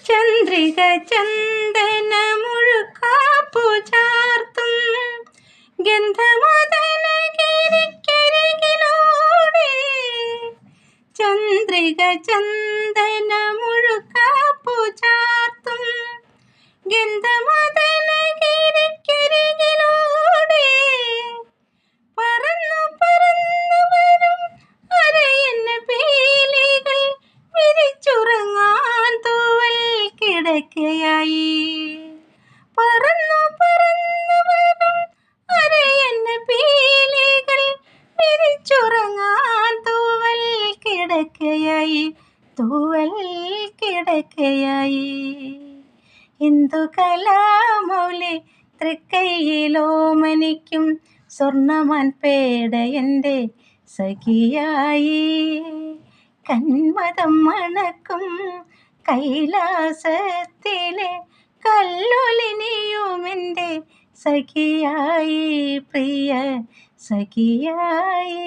ചന്ദ്രിക ചന്ദന മുഴുക്കാപ്പു ചാർത്തും ഗന്ധമദന ഗിരിക്കരികിലൂടെ. ചന്ദ്രിക ചന്ദന മുഴുക്കാപ്പു ചാർത്തും ഗന്ധമദന ഗിരിക്കരികിലൂടെ. പറന്നു പറന്നു വരും അരയന്ന പീലികൾ വിരിച്ചുറങ്ങാൻ തൂവൽ കിടക്കയായി. പറന്നു പറന്നു വരും അരയന്ന പീലികൾ വിരിച്ചുറങ്ങാൻ തൂവൽ കിടക്കയായി, തൂവൽ കിടക്കയായി. ഇന്ദു കലാമൗലി തൃക്കൈയിലോമനിക്കും സ്വർണ്ണമാൻ പേട എൻ്റെ സഖിയായി. കന്മദം മണക്കും കൈലാസത്തിലെ കല്ലുലിനിയുമെൻ്റെ സഖിയായി, പ്രിയ സഖിയായി.